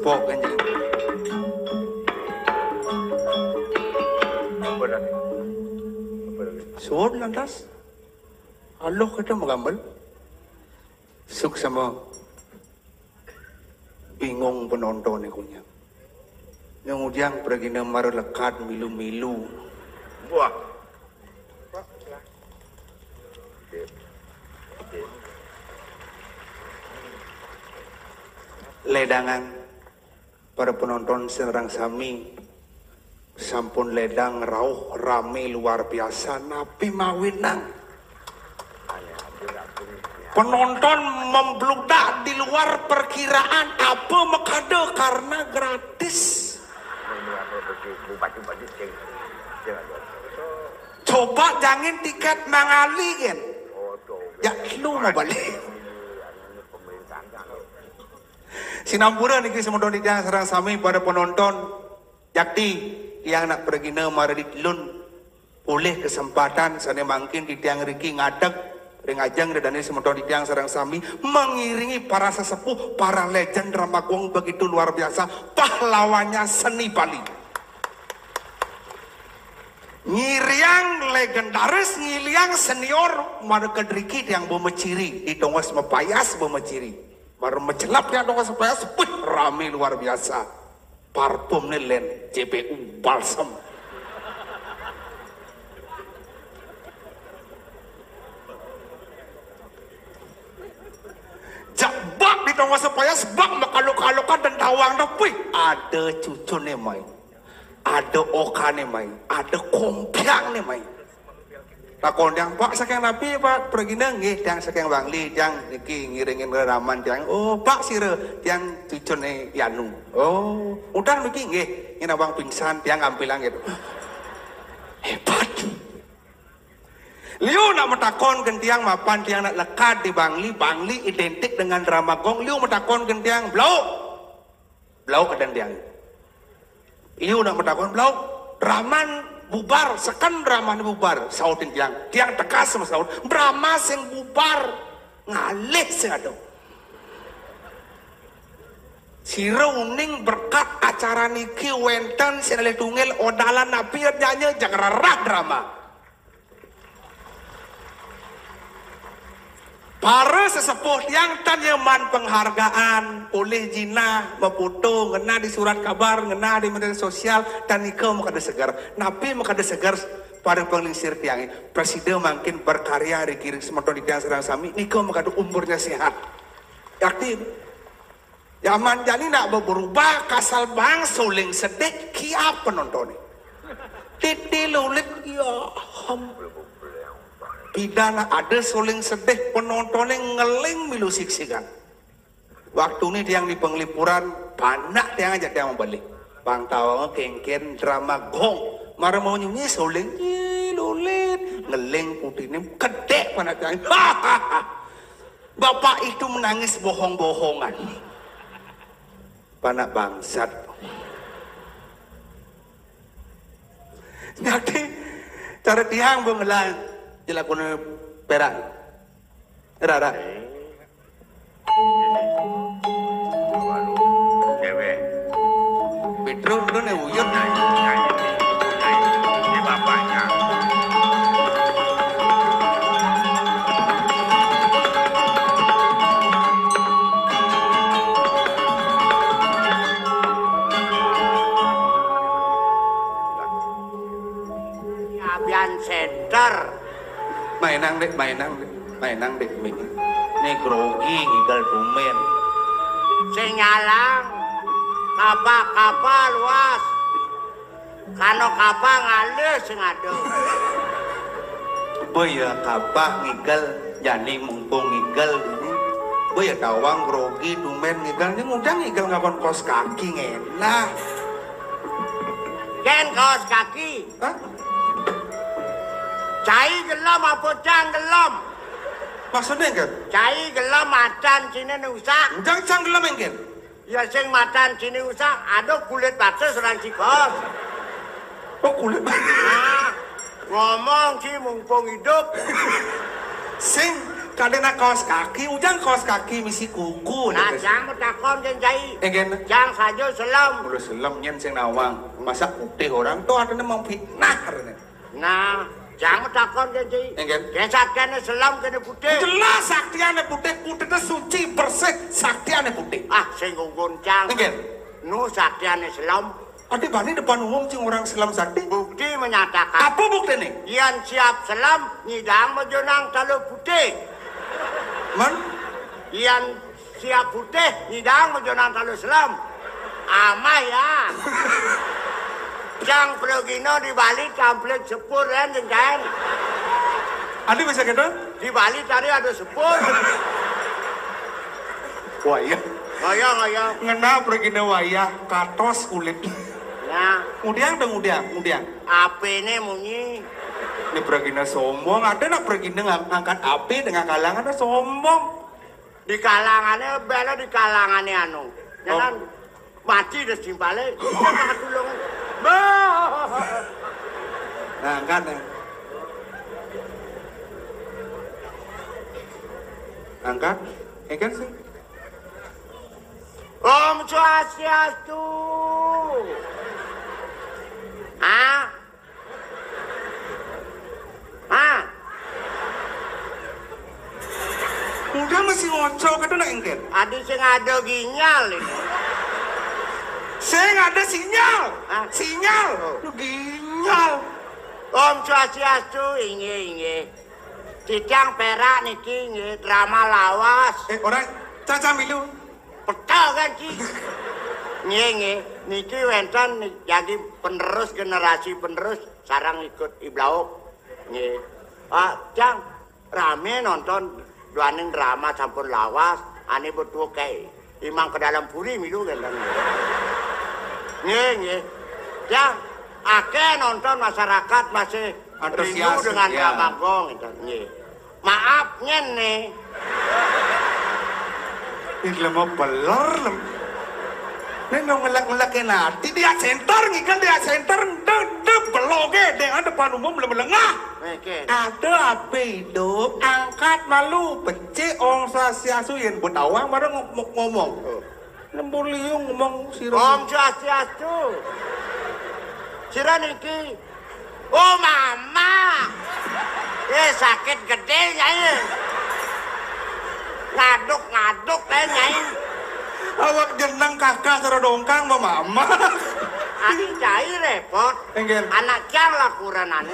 tepok anjing. Suod lantas. Allah kita mengambil. Suk sama bingung penonton ikunya. Yang ujang pergi nama lekat milu-milu. Buah. Ledangan para penonton serang sami sampun ledang rauh rame luar biasa napi mawinang penonton membludak di luar perkiraan apa makade karena gratis coba jangan tiket mangali kan ya lu mau balik Sinambura niki semodon di tiang serang sami pada penonton yakti yang nak pergi nama radit-lun oleh kesempatan sana mungkin di tiang riki ngadeg ring ajang dan semodon di tiang serang sami mengiringi para sesepuh para legend Ramagong begitu luar biasa pahlawannya seni Bali ngiriang legendaris ngiliang senior mana kedriki yang bomeciri di tongos mepayas bomeciri baru mencelap yang dong supaya seput rame luar biasa parfum len JPU balsam jabak di dong supaya sebab makaluk-kalukan dan tawang dapui ada cucu nih main ada oka nih main ada kompiang nih main takon yang pak sakeng nabi pak pergi nggih yang sakeng bangli yang niki ngiringin raman yang oh pak sire yang cucune Yanu oh udah niki nggih ini abang pingsan yang ambilang gitu hebat liu nak metakon gentiang mapan tiang nak lekat di Bangli identik dengan Ramagong liu metakon gentiang blau kedan tiang liu nak metakon blau raman bubar sekan Brahma bubar sautin tiang tekas sama saut Brahma sing bubar ngalih sing ada sira uning berkat acara niki wenten sinale tunggal odalan nabi nyanyi jangan rarah drama para sesepuh yang tanyaman penghargaan oleh Jina memfoto ngena di surat kabar ngena di media sosial dan nikah makada segar nabi makada segar pada penglingsir tiang presiden makin berkarya di kiri semedon di tiang serang sami nikah makada umurnya sehat yakti zaman jani nak berubah kasal bang suling sedek kia penonton titi lulit ya pidana ada suling sedih penonton yang ngeling milu siksikan waktu ini yang di penglipuran banyak yang aja yang membalik bang tawang kengken drama gong marah mau nyanyi suling lulit ngeling putih ini kedek panak yang bapak itu menangis bohong-bohongan panak bangsat jadi cara tiang bengelan dilakukan perak rara cewek Petro lu nih uyut ini bapaknya Abian Center mainang dek ini grogi ngidal dumen sing nyalang kapal luas kano kapal ngalih sing ado boya kapah ngigal jani mumpung ngigal ini boya tawang grogi dumen ngigal ini udah ngigal ngapon kos kaki ngelah ken kaos kaki hah? cai gelam apa cang gelam Maksudnya kan? cai gelam macan sini nusak Jangan gelam engken. ya sing macan sini nusak ada kulit batu serang cikos Oh kulit. nah, ngomong sih mumpung hidup Sing kadena kaos kaki, ujang kaos kaki misi kuku. Nah, jang takon jen jai. Egen. Jang saja selam. Udah selam nyen sing nawang. Masa putih orang tuh ada mau fitnah. Nah, jang takon jen jai. Egen. Kesat kene selam kene putih. Jelas saktiane putih itu suci bersih saktiane putih. Ah, sing goncang. Egen. Nu saktiane selam. Adi bani depan umum cing orang selam sakti. Bukti menyatakan. Apa bukti nih? Yang siap selam nyidang mejonang talo putih. Man? Yang siap putih nyidang mejonang talo selam. Amah ya. Jang progino di Bali kamplet sepur kan jengkan. Adi bisa gitu? Di Bali tadi ada sepur. Wayah. Ngayang. Ngena pergi na wayah katos kulit. Ya. Kemudian. Apa ini munyi? Ini pergi na sombong. Ada nak pergi na ngangkat api dengan kalangan na sombong. Di kalangannya bela di kalangannya anu. Jangan mati dah simpale. Jangan tulung. Nah, angkat ya. Angkat. Kan sih. Om Swastiastu. Ah? Udah masih ngocok kan nak engkel. Adi sing ada ginyal ini. Saya nggak ada sinyal. Hah? Sinyal. Lu ginyal. Om Swastiastu inge. Cidang perak niki inge drama lawas. Orang caca milu. Petau kan Ci? Nge, niki wenten jadi penerus generasi penerus sarang ikut iblauk. Nge. Jang rame nonton duaning drama campur lawas, ane berdua kayak imang ke dalam puri milu kan. Nge. Jang akeh nonton masyarakat masih rindu dengan ya. drama gong itu. Nge. Maaf nyen nih. Ini lemah beler lem. Ini ngelak nanti dia center ngikan dia center de beloge dengan depan umum lengah. Ada apa hidup angkat malu pece Om Swastiastu yang betawang baru ngomong. Lembur liung ngomong sirah. Om Swastiastu. Sirah niki. Oh mama. Sakit gede nyai. Ngaduk nyai. Awak jenang kakak serodongkang mama. Adi cai repot. Enggen. Anak jang lakuran anu.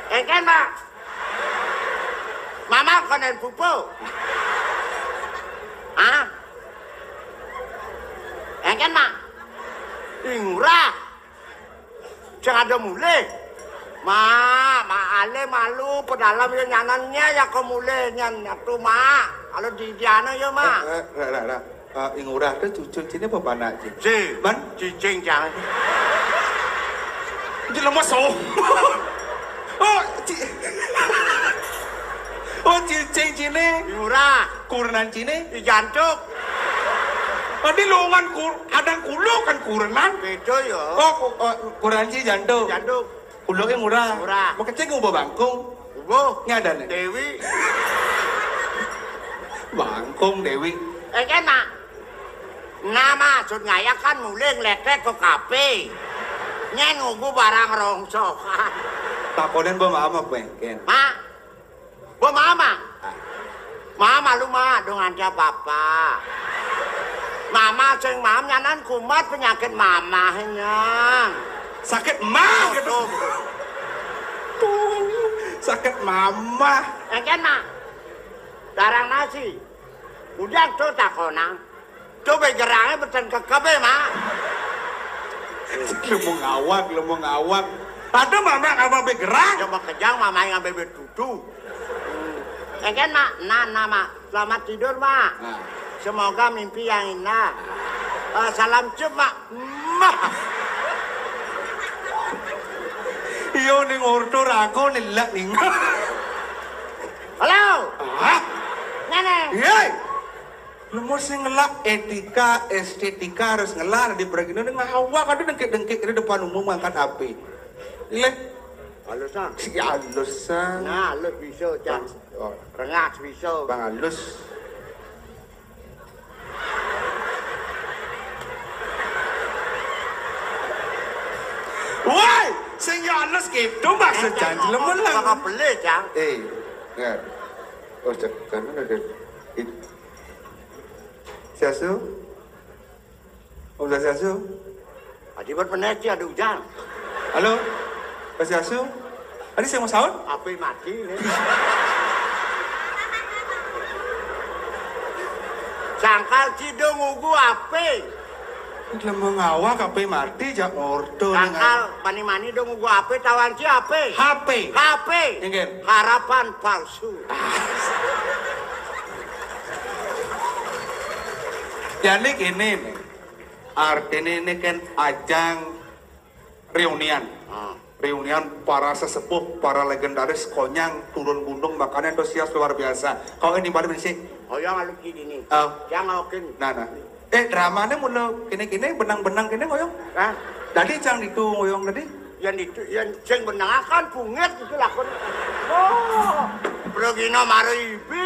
Enggen mak. Mama konen pupu. Enggen mak. Ingurah. Jangan ada mulai. Ma ale malu pedalam ya nyanannya ya kemule nyan tuh ma. Kalau di diana ya ma. Ingurah tuh cucu cini apa anak cing? Si, Man cicing jangan. Jadi lemah so. Oh cicing cini. Ingurah. Kurenan cini. Di jantuk. Tadi longan adang kulo kan kurenan. Beda ya. Oh kurenan cini jantung. Jantuk. Kuloknya murah. Murah. Mau kecil ngubah bangkung. Ubo. Ngada nih. Dewi. Bangkung Dewi. Kan mak. Nama maksud ngaya kan mulai ngeletek ke kafe. Nyen ngubu barang rongsok. Takonin ba mama bengken? Ma. Bo mama. Mama lu ma dengan dia papa. Mama sing mam nyanan kumat penyakit mama henyang. Sakit mah gitu. Betul. Sakit mama. Kan mak. Darang nasi. Udah tuh takonang. Coba gerangnya beten kekebe mak. Lu mau ngawak. Ada mama apa bergerak? Coba kejang mama yang ngambil betutu. Kan mak, mak. Selamat tidur mak. Nah. Semoga mimpi yang indah. Salam cep mak. Iyo ning ordo rago nilak ning. Halo. Ah, Nenek. iya. Lu mesti ngelak etika, estetika harus ngelar di pergi ini ngawak ada dengkik-dengkik di depan umum angkat api. Ile. Halo san. Si alusan. Nah, lu bisa Cang. Oh, Rengas bisa. Bang halus. Woi, sing yo halus gitu maksud janji lemelang. Kok beli, Jang? Enggak. Oh, jangan ada. Siasu? Udah Siasu? Adibat peneci ada hujan. Halo? Pak Siasu? Tadi saya mau sahur? Api mati nih. Sangkal cidung ugu api. Kalau mau ngawak HP mati jak ordo. Sangkal mani-mani dong ugu api tawan ci api. HP. HP. Ingin. Harapan palsu. Jadi gini nih. Artinya ini kan ajang reunian. Reunian para sesepuh, para legendaris konyang turun gunung makanya antusias luar biasa. Kau ini baru sih? Oh yang aluk gini. Oh. Jangan oke. Nah. Dramanya mulai kini benang-benang kini ngoyong. Hah? Tadi cang itu ngoyong tadi. Yang itu yang sing benang akan punget itu lakon. Oh. Progino maribi.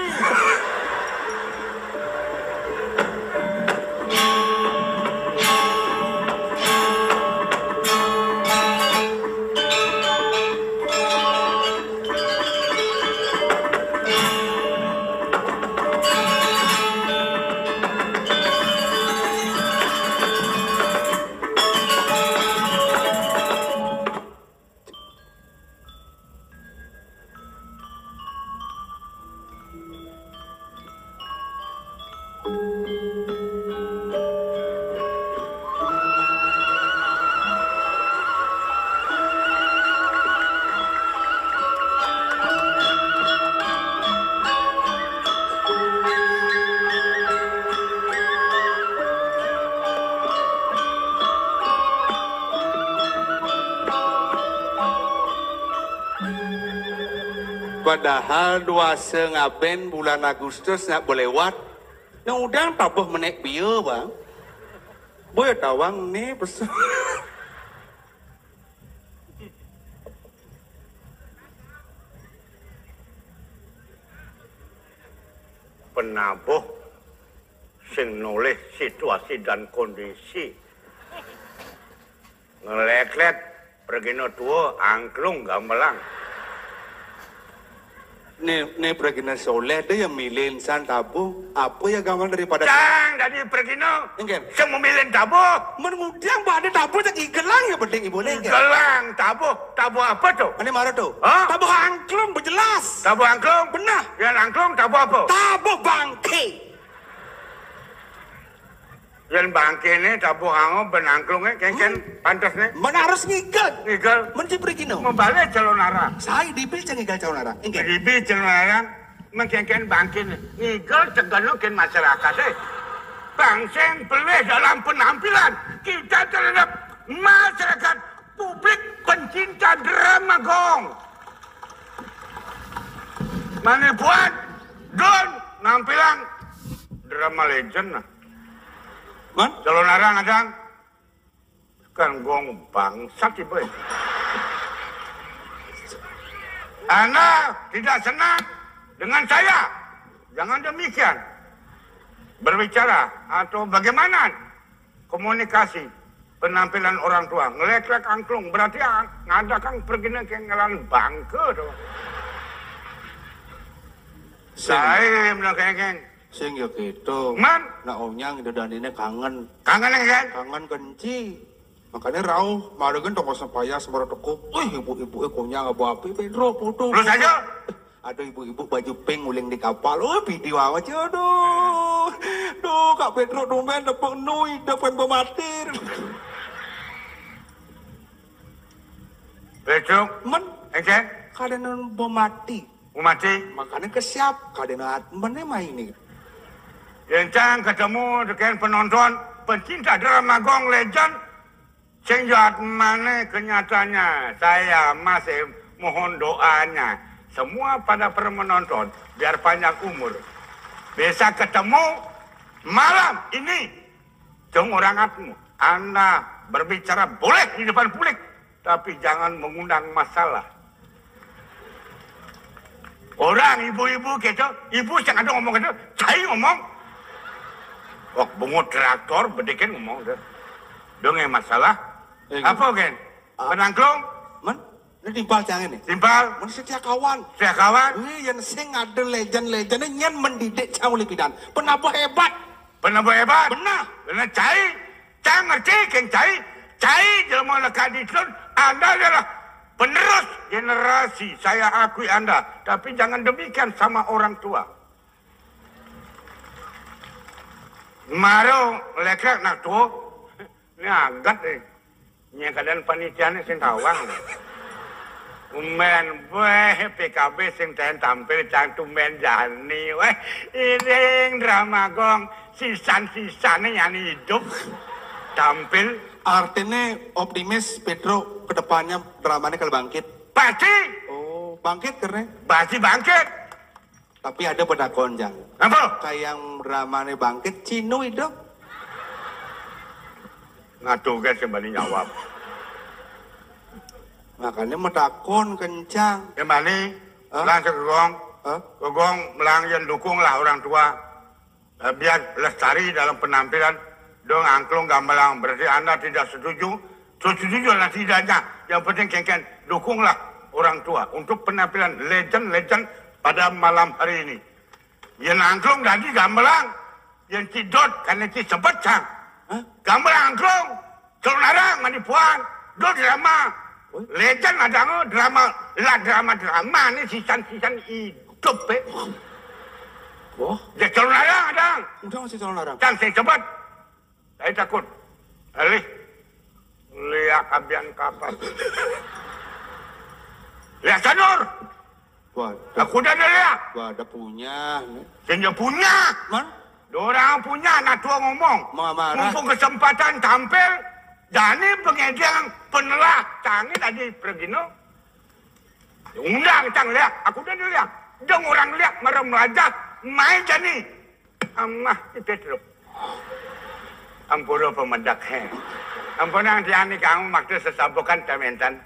Padahal 2 ngaben bulan Agustus nak boleh lewat. Yang udah tabuh menek bieu bang. Boy tawang nih besul. Penabuh sing noleh situasi dan kondisi. Ngeleklet pergino tua angklung gamelang. Nih pergi soleh dia yang milih insan tabuh. Apa ya gamal daripada Cang dari pergino. Enggen. Sing memilih tabuh. Mengundang pada tabuh tak igelang ya penting ibu nengke. Gelang tabuh. Tabuh apa tuh? Ini marah tuh. Hah? Tabuh angklung berjelas. Tabuh angklung? Benar. Yang angklung tabuh apa? Tabuh bangke. Yang bangke ini tabuh hango benangklungnya kengken pantas nih. Mana harus ngigel. Ngigel. Mesti pergi no. Membalik calon arah. Saya dipilih jangan ngigel calon arah. Enggen. Ribi calon arah. Mengkengken bangke nih. Ngigel ceganukin masyarakat deh. Bangseng pelih dalam penampilan kita terhadap masyarakat publik pencinta drama gong. Mana buat don nampilan drama legend nah. Man? Calon arang adang kan gong bangsat ibu. Anda tidak senang dengan saya. Jangan demikian. Berbicara atau bagaimana komunikasi penampilan orang tua. Ngelek-lek angklung berarti ngadakan pergi ke ngelan bangke tuh. Saya bilang kayak Sing ya gitu. Man, Nah onyang itu dan ini kangen. kangen kan? Kangen kenci. Makanya rauh, maregan toko sepaya semua toko. Wih ibu-ibu konyang abu api Pedro foto. Terus aja. Ada ibu-ibu baju pink nguling di kapal. Oh video aja aduh. Duh Kak Pedro domen dapat nui dapat pematir. Besok, Men kan? kadang pemati. Mati. Makanya kesiap kadang mana main ini. Yang ketemu dengan penonton pencinta drama gong legend. Sehingga mana kenyataannya saya masih mohon doanya semua pada para menonton biar panjang umur. Bisa ketemu malam ini. Jom orang atmu. Anda berbicara boleh di depan publik. Tapi jangan mengundang masalah. Orang ibu-ibu gitu, ibu yang ada ngomong gitu, saya ngomong. Wah, bungut traktor, bedekin ngomong gitu. Dong yang masalah. Apa kan? Penangklong? Man, ini timpal jangan nih. Timpal? Man setia kawan. Saya kawan. Yang sing ada legend-legendnya nyen mendidik cang lipidan. Penapa hebat. Penapa hebat? Benar. Karena cai ngerti kan cai jelma lekat di sun, Anda adalah penerus generasi. Saya akui Anda, tapi jangan demikian sama orang tua. Maro lekat nak tua, ni agak ni. Ni keadaan panitia ni sing tawang. Umen weh PKB sing ten tampil cantumen jani weh iring drama gong sisan-sisane nyanyi hidup tampil. Artinya optimis Pedro kedepannya dramanya kalau bangkit. Pasti. Oh, bangkit karena. Pasti bangkit. Tapi ada pada konjang. Apa? Kayak yang dramanya bangkit, Cino itu. Ngatu kan sembari jawab. Makanya medakon kencang. Sembari langsung ke gong. Ke gong melang yang dukunglah orang tua. Biar lestari dalam penampilan. Dong angklung gamelang, berarti Anda tidak setuju? Setujulah tidaknya. Yang penting kengken dukunglah orang tua untuk penampilan legend pada malam hari ini. Yang angklung tadi gamelang, yang cidot karena ci sebet cang. Gamelang angklung, celunarang manipuan, do drama. Legend ada drama ini sisan hidup Wah, ya celunarang ada. udah masih calon larang. Cang saya cepat. Saya takut. Alih. Lihat abian kapal. Lihat sanur. Wah, Aku dah lihat. ada punya. Sehingga punya. Man, Dorang punya anak tua ngomong. marah. Mumpung kesempatan tampil. Jani pengedian penelah. Canggih tadi pergi no. Undang cang lihat. Aku dah lihat. Dong orang lihat marah melajak. Main Jani. Amah kita terus. Ampura pemedak he. Ampuna diani kamu maksud sesabukan tementan.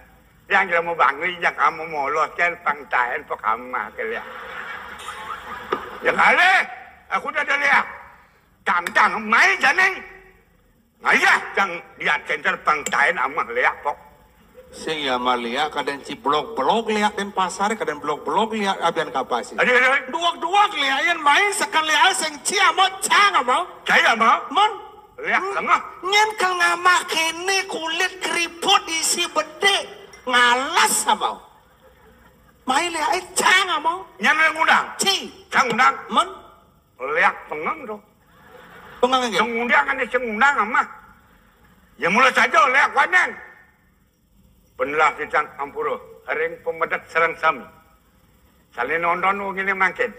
Yang kamu bangun yang kamu moloskan pangtahan pekama kalian. Ya kali, aku dah lihat. Tang main Jani. Ngaya jang lihat center pangtahan amah lihat pok. Sing ya malia kadang ci blok lihat dan pasar kadang blok lihat abian kapasi. Adik. Dua lihat yang main sekali lihat sing cia mau cang mau. Saya mau. Man, Lihat tengah. nyen kalau ngamak ini kulit keriput isi bedek ngalas sama. Main lihat cang mau. Yang ngundang. Ci, Cang undang. man, Lihat tengah tu. pengang gitu. Mengundang kan dia mengundang amah. Ya mulai saja lihat kanan. Penelah sicang ampuro. Haring pemedat serang sami. Salin nonton gini makin.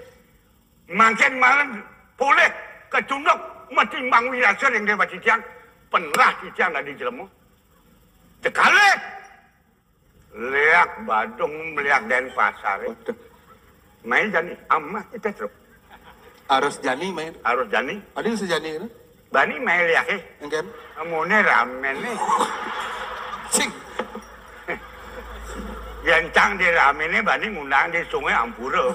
Makin malam boleh kecunduk. Mati bang wirasa yang dia baca siang. Penelah sicang dah di jelemu. Sekali. Lihat Badung, lihat Denpasar. Main Jani. Amah kita terus. Harus jani main. Harus Jani. Ada yang sejani kan? Bani main lihat eh. Enggan. Amune ramen nih. Sing. Yang di ramen ini bani ngundang di sungai Ampura.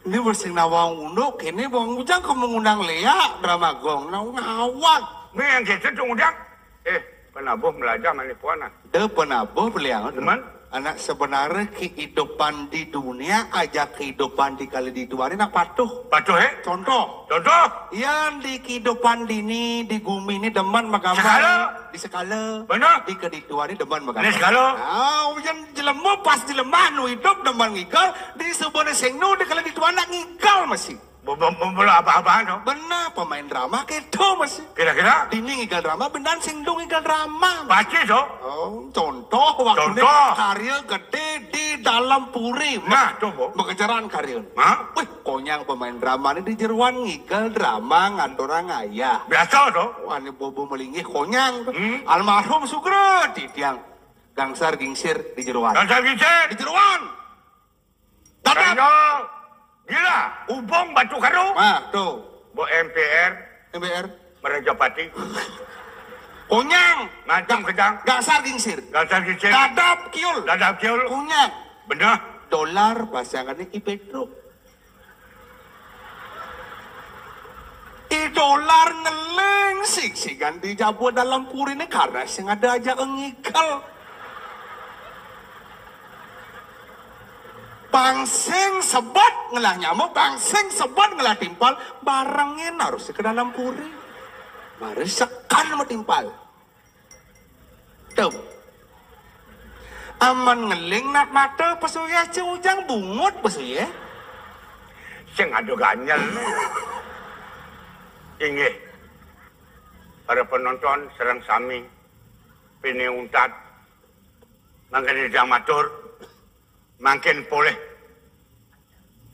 Ini bersing nawang unduk, ini bang ujang kamu ngundang Lea drama gong, ngawak. Ini yang kita ngundang. Penabuh belajar manipuana. De penabuh beliau. Teman. Anak sebenarnya kehidupan di dunia aja kehidupan di kali di dua ini nak patuh. Patuh Contoh. Contoh. Yang di kehidupan dini di bumi ini deman magambar. Sekala. Di sekala. Benar. Di kedua ini deman magambar. Di sekala. Yang jelema pas jelema nu hidup deman ngikal di sebuah sengnu di kali di dua nak ngikal masih. Bola apa-apaan tuh? Benar pemain drama gitu masih. Kira-kira? Dini ngikal drama benar sengdu ngikal drama. Pasti tuh. Oh, contoh waktu Contoh. karya gede di dalam puri. Nah, coba. Mengejaran karya. Hah? Wih, konyang pemain drama ini di jeruan ngikal drama ngantorang ayah. Biasa tuh. Wah, ini bobo melingih konyang. Almarhum Sugro di tiang gangsar gingsir di jeruan. Dan saya Di jeruan. Dadap. Kayaknya gila. Ubong batu karu. Nah, tuh. Bo MPR. MBR. Merajapati. Konyang. Ngacung kejang. Gangsar gingsir. Dan saya kicin. Dadap kiul. Dadap kiul. Konyang. Bener. Dolar pasangannya Ki Pedro. Dolar ngeleng sih ganti jabu dalam puri ini karena sing ada aja ngikal. Bangseng sebat ngelah nyamuk, bangseng sebat ngelah timpal, barangnya naruh ke dalam puri. Mari sekan mau timpal. Tuh. Aman ngeling nak mata pesuya ujang bungut pesuya. Sing ada ganyel. Inggih. Para penonton serang sami pini untat mangken jamatur mangken boleh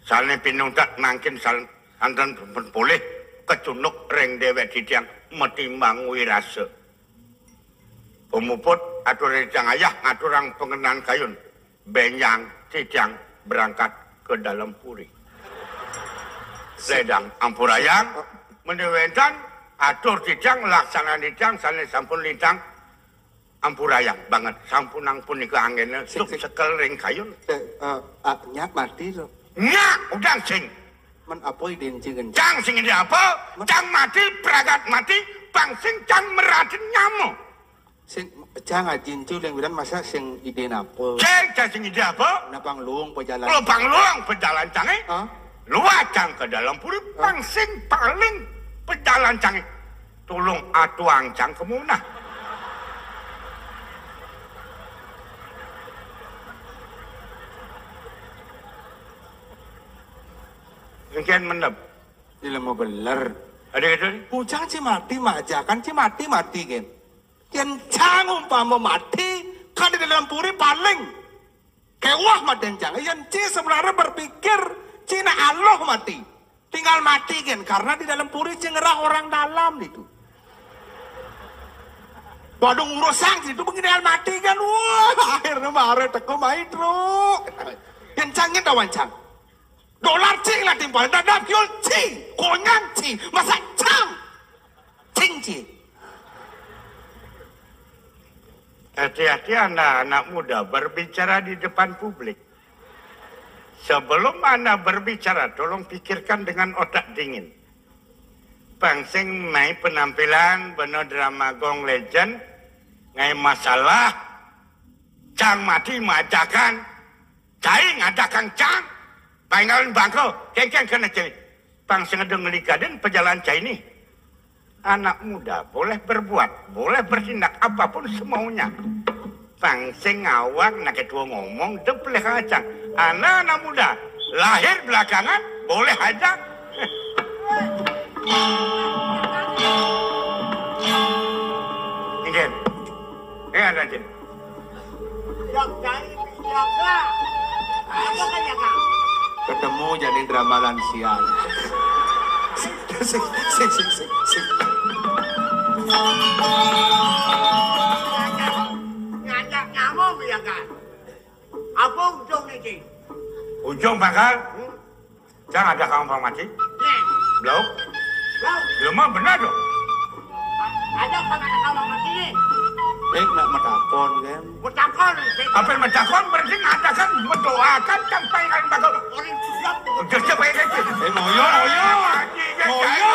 salne pini untat mangken santen boleh kecunuk reng dewek didang metimbang wirase. Pemuput atur recang ayah ngaturang pengenan kayun benyang cidang berangkat ke dalam puri. Sedang ampurayang mendewentan atur cidang laksana cidang salne sampun lintang ampurayang banget sampunang punika anggene suk sekel ring kayun. Nyak mati loh. Nyak udang sing. Men apoi dincingen. Cang sing ini apa? Cang mati pragat mati bang sing cang meratin nyamuk. Sing jangan jincu yang bilang masa sing ide napa? Cang sing ide apa? Napang luang pejalan. Lubang luang pejalan cange. Hah? Luar cang ke dalam puri bang sing paling pejalan cange. Tolong atuang cang kemunah. Mungkin menep. Dia mau beler. Ada gitu nih? Ujang mati majakan mati kan. Yang umpama mati kan di dalam puri paling kewah mati jang. Yang sebenarnya berpikir Cina Allah mati. Tinggal mati kan karena di dalam puri cengerah orang dalam itu. Waduh urusan itu begini mati kan. Wah akhirnya marah teko maitro. Yang cangnya dawan cang. Dolar cing lah timpal, dadap yul cing, konyang cing, masa cang, cing. Hati-hati anak-anak muda berbicara di depan publik. Sebelum Anda berbicara, tolong pikirkan dengan otak dingin. Bangsing mai penampilan bener drama Gong Legend, ngai masalah, cang mati majakan, cai ngadakan cang. Paingalan bangko, kengkeng kena cewek. Bang sengaja ngelikaden pejalan cai ini. Anak muda boleh berbuat, boleh bertindak apapun semaunya. Bang sing ngawak nak ketua ngomong depleh kacang. Anak muda lahir belakangan boleh aja. Ingin, ada jen. Yang cai jaga. Apa kan jaga? Ketemu jadi drama lansia. Sing. Ngajak nyamuk ya kan? Apa ujung ini? Ujung bakal, jangan ada kamu bang mati. Nih, Blok, laut. lemah benar dong. Ada sama kalau mati ini. Nak menakon kan. Bertakon. Apa yang mentakon berarti ngadakan mendoakan sampai kalian bakal Orang siap. Udah siapa yang kayak gitu? Ngoyo. Ngoyo.